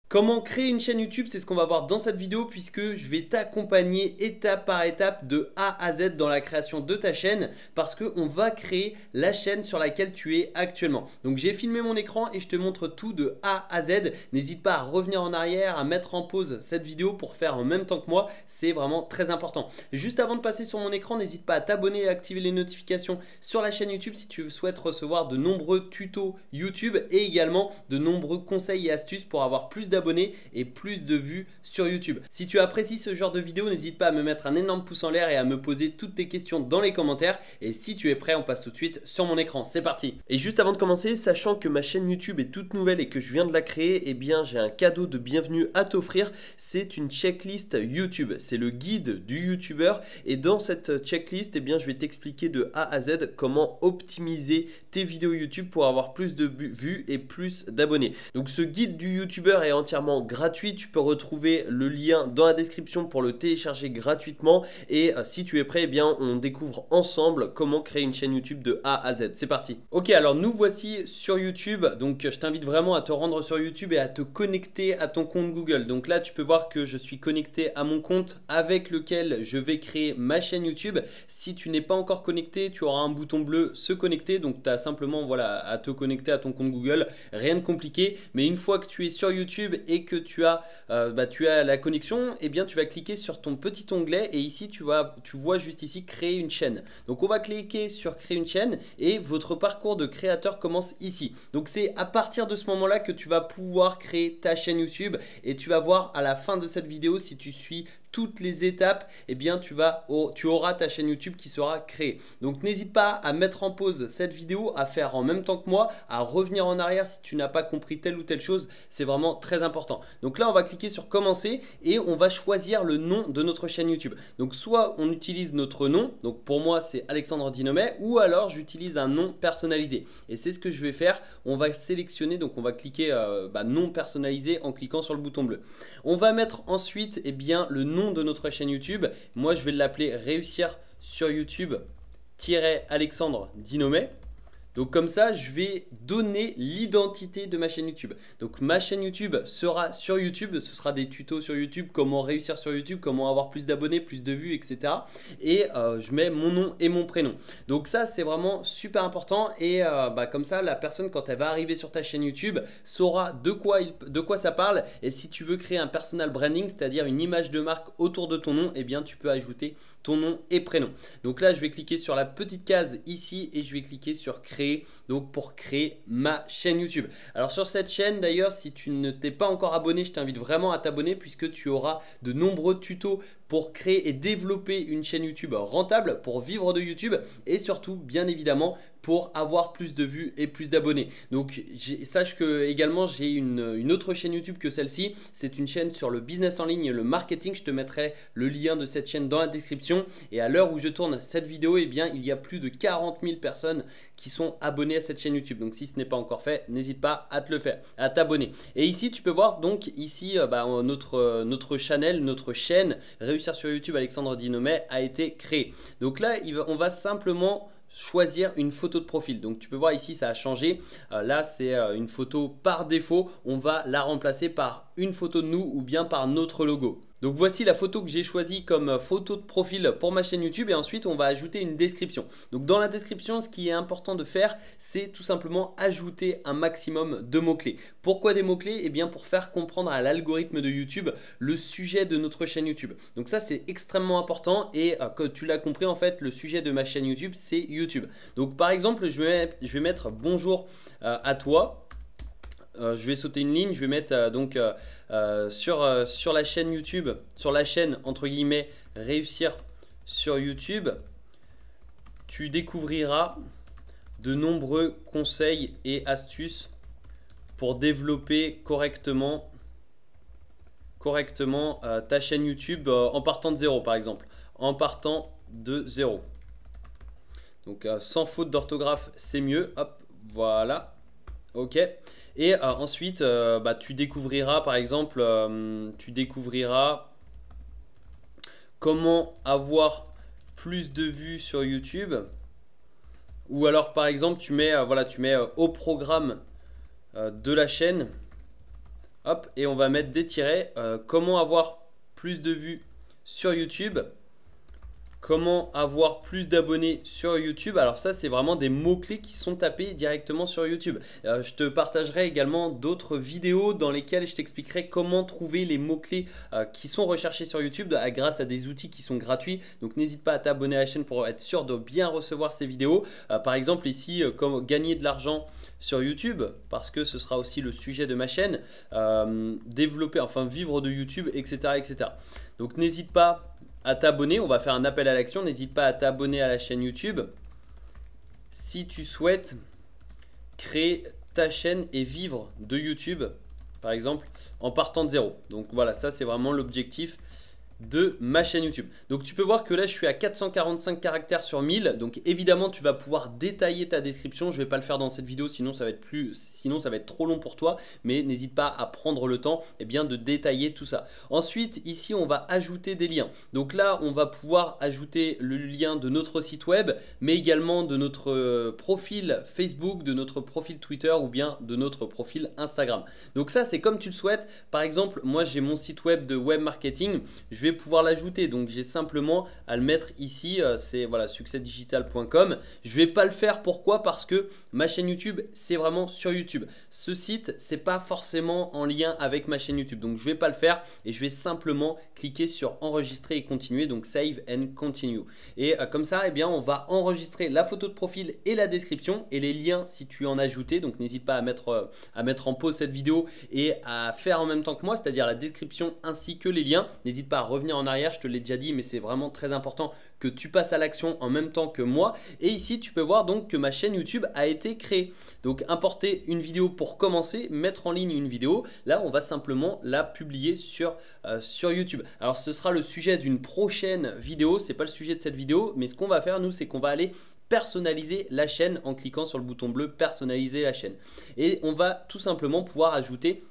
Comment créer une chaîne YouTube, c'est ce qu'on va voir dans cette vidéo puisque je vais t'accompagner étape par étape de A à Z dans la création de ta chaîne parce qu'on va créer la chaîne sur laquelle tu es actuellement. Donc j'ai filmé mon écran et je te montre tout de A à Z. N'hésite pas à revenir en arrière, à mettre en pause cette vidéo pour faire en même temps que moi, c'est vraiment très important. Juste avant de passer sur mon écran, n'hésite pas à t'abonner et à activer les notifications sur la chaîne YouTube si tu souhaites recevoir de nombreux tutos YouTube et également de nombreux conseils et astuces pour avoir plus d'abonnés et plus de vues sur YouTube. Si tu apprécies ce genre de vidéo, n'hésite pas à me mettre un énorme pouce en l'air et à me poser toutes tes questions dans les commentaires. Et si tu es prêt, on passe tout de suite sur mon écran. C'est parti. Et juste avant de commencer, sachant que ma chaîne YouTube est toute nouvelle et que je viens de la créer, eh bien j'ai un cadeau de bienvenue à t'offrir. C'est une checklist YouTube. C'est le guide du YouTuber. Et dans cette checklist, eh bien je vais t'expliquer de A à Z comment optimiser tes vidéos YouTube pour avoir plus de vues et plus d'abonnés. Donc ce guide du YouTuber est entièrement gratuit. Tu peux retrouver le lien dans la description pour le télécharger gratuitement. Et si tu es prêt, eh bien on découvre ensemble comment créer une chaîne YouTube de A à Z. C'est parti. Ok, alors nous voici sur YouTube. Donc je t'invite vraiment à te rendre sur YouTube et à te connecter à ton compte Google. Donc là, tu peux voir que je suis connecté à mon compte avec lequel je vais créer ma chaîne YouTube. Si tu n'es pas encore connecté, tu auras un bouton bleu se connecter. Donc tu as simplement voilà, à te connecter à ton compte Google. Rien de compliqué. Mais une fois que tu es sur YouTube et que tu as la connexion, eh bien tu vas cliquer sur ton petit onglet et ici tu vois juste ici créer une chaîne. Donc on va cliquer sur créer une chaîne et votre parcours de créateur commence ici. Donc c'est à partir de ce moment là que tu vas pouvoir créer ta chaîne YouTube et tu vas voir à la fin de cette vidéo, si tu suis toutes les étapes, eh bien tu auras ta chaîne YouTube qui sera créée. Donc n'hésite pas à mettre en pause cette vidéo, à faire en même temps que moi, à revenir en arrière si tu n'as pas compris telle ou telle chose. C'est vraiment très important. Donc là, on va cliquer sur commencer et on va choisir le nom de notre chaîne YouTube. Donc soit on utilise notre nom, donc pour moi c'est Alexandre Dinomet, ou alors j'utilise un nom personnalisé. Et c'est ce que je vais faire. On va sélectionner, donc on va cliquer nom personnalisé en cliquant sur le bouton bleu. On va mettre ensuite bien, le nom de notre chaîne YouTube. Moi, je vais l'appeler Réussir sur YouTube Alexandre Dinomet. Donc comme ça, je vais donner l'identité de ma chaîne YouTube. Donc ma chaîne YouTube sera sur YouTube. Ce sera des tutos sur YouTube, comment réussir sur YouTube, comment avoir plus d'abonnés, plus de vues, etc. Et je mets mon nom et mon prénom. Donc ça, c'est vraiment super important. Et comme ça, la personne, quand elle va arriver sur ta chaîne YouTube, saura de quoi ça parle. Et si tu veux créer un personal branding, c'est-à-dire une image de marque autour de ton nom, eh bien tu peux ajouter ton nom et prénom. Donc là, je vais cliquer sur la petite case ici et je vais cliquer sur créer, donc pour créer ma chaîne YouTube. Alors sur cette chaîne d'ailleurs, si tu ne t'es pas encore abonné, je t'invite vraiment à t'abonner puisque tu auras de nombreux tutos pour créer et développer une chaîne YouTube rentable, pour vivre de YouTube et surtout bien évidemment pour avoir plus de vues et plus d'abonnés. Donc sache que également j'ai une autre chaîne YouTube que celle-ci. C'est une chaîne sur le business en ligne et le marketing. Je te mettrai le lien de cette chaîne dans la description. Et à l'heure où je tourne cette vidéo, eh bien il y a plus de 40 000 personnes qui sont abonnées à cette chaîne YouTube. Donc si ce n'est pas encore fait, n'hésite pas à te le faire, à t'abonner. Et ici tu peux voir donc ici notre channel, notre chaîne Réussir sur YouTube Alexandre Dinomet a été créée. Donc là on va simplement choisir une photo de profil. Donc tu peux voir ici ça a changé. Là c'est une photo par défaut. On va la remplacer par une photo de nous ou bien par notre logo. Donc voici la photo que j'ai choisie comme photo de profil pour ma chaîne YouTube et ensuite on va ajouter une description. Donc dans la description, ce qui est important de faire, c'est tout simplement ajouter un maximum de mots-clés. Pourquoi des mots-clés? Eh bien pour faire comprendre à l'algorithme de YouTube le sujet de notre chaîne YouTube. Donc ça c'est extrêmement important et comme tu l'as compris en fait, le sujet de ma chaîne YouTube c'est YouTube. Donc par exemple, je vais mettre bonjour à toi. Je vais sauter une ligne, je vais mettre sur la chaîne YouTube, sur la chaîne entre guillemets Réussir sur YouTube, tu découvriras de nombreux conseils et astuces pour développer correctement ta chaîne YouTube en partant de zéro par exemple, en partant de zéro. Donc sans faute d'orthographe c'est mieux, hop, voilà, ok. Et ensuite, tu découvriras par exemple, comment avoir plus de vues sur YouTube. Ou alors par exemple, tu mets au programme de la chaîne hop, et on va mettre des tirets. Comment avoir plus de vues sur YouTube? Comment avoir plus d'abonnés sur YouTube? Alors ça, c'est vraiment des mots-clés qui sont tapés directement sur YouTube. Je te partagerai également d'autres vidéos dans lesquelles je t'expliquerai comment trouver les mots-clés qui sont recherchés sur YouTube grâce à des outils qui sont gratuits. Donc n'hésite pas à t'abonner à la chaîne pour être sûr de bien recevoir ces vidéos. Par exemple ici, comment gagner de l'argent sur YouTube, parce que ce sera aussi le sujet de ma chaîne, développer, enfin vivre de YouTube, etc. etc. Donc n'hésite pas à t'abonner, on va faire un appel à l'action, n'hésite pas à t'abonner à la chaîne YouTube si tu souhaites créer ta chaîne et vivre de YouTube, par exemple, en partant de zéro. Donc voilà, ça c'est vraiment l'objectif de ma chaîne YouTube. Donc tu peux voir que là je suis à 445 caractères sur 1000. Donc évidemment tu vas pouvoir détailler ta description. Je ne vais pas le faire dans cette vidéo, sinon ça va être trop long pour toi. Mais n'hésite pas à prendre le temps de détailler tout ça. Ensuite ici on va ajouter des liens. Donc là on va pouvoir ajouter le lien de notre site web, mais également de notre profil Facebook, de notre profil Twitter ou bien de notre profil Instagram. Donc ça c'est comme tu le souhaites. Par exemple moi j'ai mon site web de web marketing. Je vais pouvoir l'ajouter, donc j'ai simplement à le mettre ici, c'est voilà, succèsdigital.com. Je vais pas le faire, pourquoi? Parce que ma chaîne YouTube c'est vraiment sur YouTube. Ce site c'est pas forcément en lien avec ma chaîne YouTube, donc je vais pas le faire et je vais simplement cliquer sur enregistrer et continuer, donc save and continue. Et comme ça on va enregistrer la photo de profil et la description et les liens si tu en as ajouté. Donc n'hésite pas à mettre en pause cette vidéo et à faire en même temps que moi, c'est-à-dire la description ainsi que les liens. N'hésite pas à revenir en arrière, je te l'ai déjà dit, mais c'est vraiment très important que tu passes à l'action en même temps que moi. Et ici tu peux voir donc que ma chaîne YouTube a été créée. Donc importer une vidéo pour commencer, mettre en ligne une vidéo, là on va simplement la publier sur YouTube. Alors ce sera le sujet d'une prochaine vidéo, c'est pas le sujet de cette vidéo, mais ce qu'on va faire nous, c'est qu'on va aller personnaliser la chaîne en cliquant sur le bouton bleu personnaliser la chaîne. Et on va tout simplement pouvoir ajouter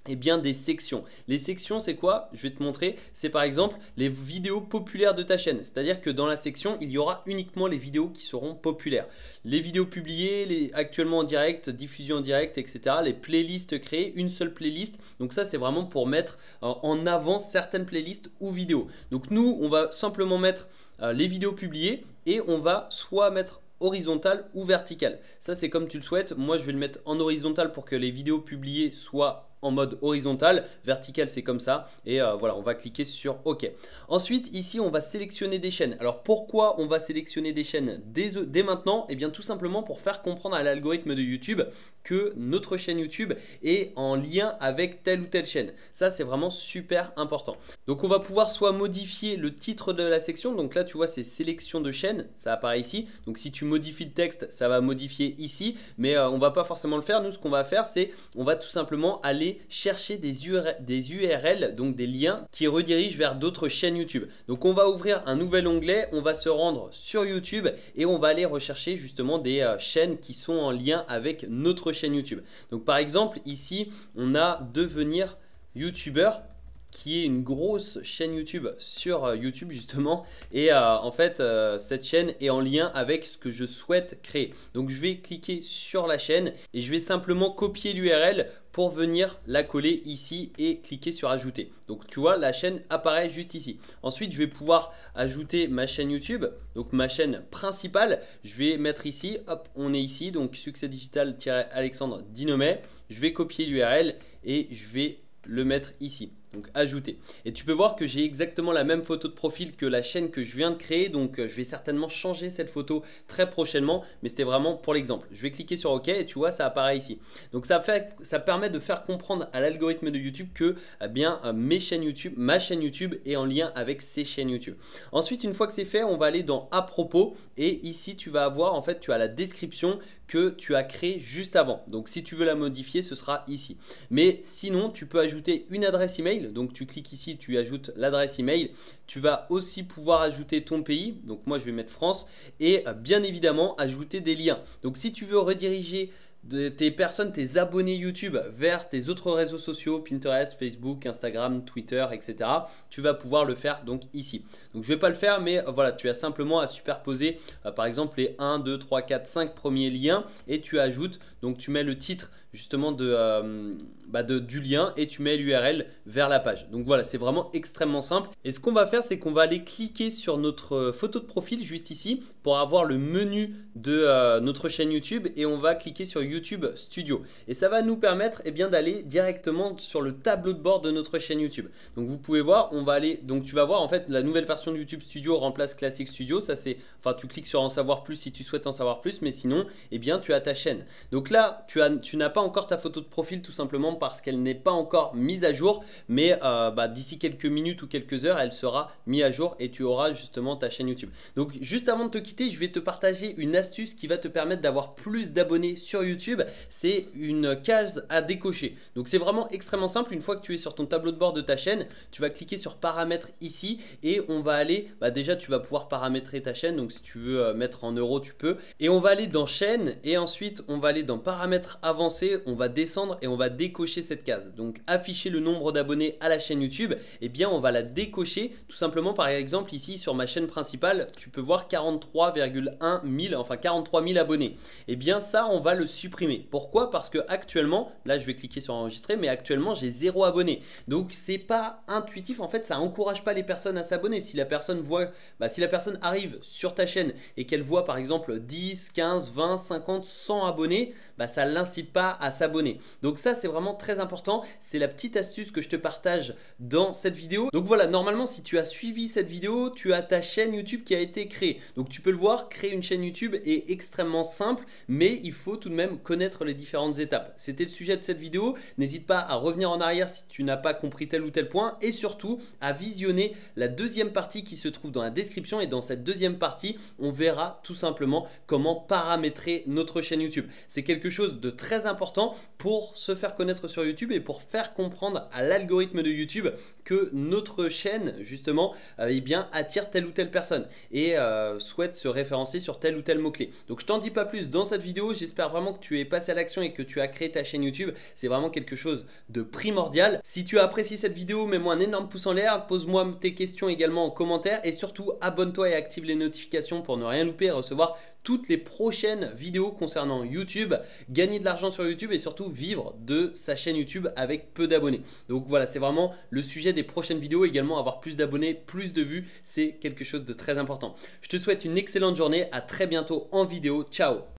des sections. Les sections c'est quoi? Je vais te montrer. C'est par exemple les vidéos populaires de ta chaîne. C'est-à-dire que dans la section il y aura uniquement les vidéos qui seront populaires. Les vidéos publiées, les actuellement en direct, diffusion en direct, etc. Les playlists créées, une seule playlist. Donc ça c'est vraiment pour mettre en avant certaines playlists ou vidéos. Donc nous on va simplement mettre les vidéos publiées et on va soit mettre horizontal ou vertical. Ça c'est comme tu le souhaites. Moi je vais le mettre en horizontal pour que les vidéos publiées soient en mode horizontal, vertical c'est comme ça et voilà, on va cliquer sur OK. Ensuite ici on va sélectionner des chaînes. Alors pourquoi on va sélectionner des chaînes dès maintenant? Eh bien tout simplement pour faire comprendre à l'algorithme de YouTube que notre chaîne YouTube est en lien avec telle ou telle chaîne. Ça c'est vraiment super important. Donc on va pouvoir soit modifier le titre de la section, donc là tu vois c'est sélection de chaînes, ça apparaît ici. Donc si tu modifies le texte ça va modifier ici, mais on va pas forcément le faire. Nous ce qu'on va faire c'est on va tout simplement aller chercher des URL, donc des liens qui redirigent vers d'autres chaînes YouTube. Donc on va ouvrir un nouvel onglet, on va se rendre sur YouTube et on va aller rechercher justement des chaînes qui sont en lien avec notre chaîne YouTube. Donc par exemple ici on a devenir youtubeur, qui est une grosse chaîne YouTube sur YouTube justement et en fait cette chaîne est en lien avec ce que je souhaite créer. Donc je vais cliquer sur la chaîne et je vais simplement copier l'URL pour venir la coller ici et cliquer sur ajouter. Donc tu vois la chaîne apparaît juste ici. Ensuite je vais pouvoir ajouter ma chaîne YouTube, donc ma chaîne principale. Je vais mettre ici, hop on est ici, donc succès digital-Alexandre Dinomet. Je vais copier l'URL et je vais le mettre ici. Donc ajouter. Et tu peux voir que j'ai exactement la même photo de profil que la chaîne que je viens de créer. Donc je vais certainement changer cette photo très prochainement. Mais c'était vraiment pour l'exemple. Je vais cliquer sur OK et tu vois ça apparaît ici. Donc ça permet de faire comprendre à l'algorithme de YouTube que ma chaîne YouTube est en lien avec ces chaînes YouTube. Ensuite une fois que c'est fait on va aller dans à propos. Et ici tu vas avoir en fait tu as la description que tu as créée juste avant. Donc si tu veux la modifier ce sera ici. Mais sinon tu peux ajouter une adresse email. Donc tu cliques ici, tu ajoutes l'adresse email. Tu vas aussi pouvoir ajouter ton pays. Donc moi je vais mettre France et bien évidemment ajouter des liens. Donc si tu veux rediriger tes abonnés YouTube vers tes autres réseaux sociaux, Pinterest, Facebook, Instagram, Twitter, etc. Tu vas pouvoir le faire donc ici. Donc je ne vais pas le faire, mais voilà, tu as simplement à superposer par exemple les 1, 2, 3, 4, 5 premiers liens et tu ajoutes, donc tu mets le titre justement du lien et tu mets l'URL vers la page. Donc voilà, c'est vraiment extrêmement simple. Et ce qu'on va faire, c'est qu'on va aller cliquer sur notre photo de profil juste ici pour avoir le menu de notre chaîne YouTube et on va cliquer sur YouTube Studio. Et ça va nous permettre d'aller directement sur le tableau de bord de notre chaîne YouTube. Donc vous pouvez voir, donc tu vas voir en fait la nouvelle version de YouTube Studio remplace Classic Studio. Ça c'est, enfin tu cliques sur en savoir plus si tu souhaites en savoir plus, mais sinon tu as ta chaîne. Donc là tu n'as pas encore ta photo de profil tout simplement parce qu'elle n'est pas encore mise à jour, mais d'ici quelques minutes ou quelques heures elle sera mise à jour et tu auras justement ta chaîne YouTube. Donc juste avant de te quitter, je vais te partager une astuce qui va te permettre d'avoir plus d'abonnés sur YouTube. C'est une case à décocher. Donc c'est vraiment extrêmement simple. Une fois que tu es sur ton tableau de bord de ta chaîne, tu vas cliquer sur paramètres ici et on va aller, déjà tu vas pouvoir paramétrer ta chaîne. Donc si tu veux mettre en euros tu peux, et on va aller dans chaîne et ensuite on va aller dans paramètres avancés, on va descendre et on va décocher cette case. Donc afficher le nombre d'abonnés à la chaîne YouTube, on va la décocher tout simplement. Par exemple ici sur ma chaîne principale tu peux voir 43,1 000, enfin 43 000 abonnés. Ça on va le supprimer. Pourquoi? Parce que actuellement, là je vais cliquer sur enregistrer, mais actuellement j'ai 0 abonnés. Donc c'est pas intuitif, en fait ça encourage pas les personnes à s'abonner. Si la personne voit, si la personne arrive sur ta chaîne et qu'elle voit par exemple 10, 15, 20, 50, 100 abonnés, ça l'incite pas à s'abonner. Donc ça c'est vraiment très important. C'est la petite astuce que je te partage dans cette vidéo. Donc voilà, normalement si tu as suivi cette vidéo, tu as ta chaîne YouTube qui a été créée. Donc tu peux le voir, créer une chaîne YouTube est extrêmement simple, mais il faut tout de même connaître les différentes étapes. C'était le sujet de cette vidéo. N'hésite pas à revenir en arrière si tu n'as pas compris tel ou tel point et surtout à visionner la deuxième partie qui se trouve dans la description. Et dans cette deuxième partie, on verra tout simplement comment paramétrer notre chaîne YouTube. C'est quelque chose de très important pour se faire connaître sur YouTube et pour faire comprendre à l'algorithme de YouTube que notre chaîne justement attire telle ou telle personne et souhaite se référencer sur tel ou tel mot-clé. Donc je t'en dis pas plus dans cette vidéo. J'espère vraiment que tu es passé à l'action et que tu as créé ta chaîne YouTube. C'est vraiment quelque chose de primordial. Si tu as apprécié cette vidéo, mets-moi un énorme pouce en l'air, pose-moi tes questions également en commentaire et surtout abonne-toi et active les notifications pour ne rien louper et recevoir toutes les prochaines vidéos concernant YouTube, gagner de l'argent sur YouTube et surtout vivre de sa chaîne YouTube avec peu d'abonnés. Donc voilà, c'est vraiment le sujet des prochaines vidéos. Également avoir plus d'abonnés, plus de vues, c'est quelque chose de très important. Je te souhaite une excellente journée, à très bientôt en vidéo. Ciao.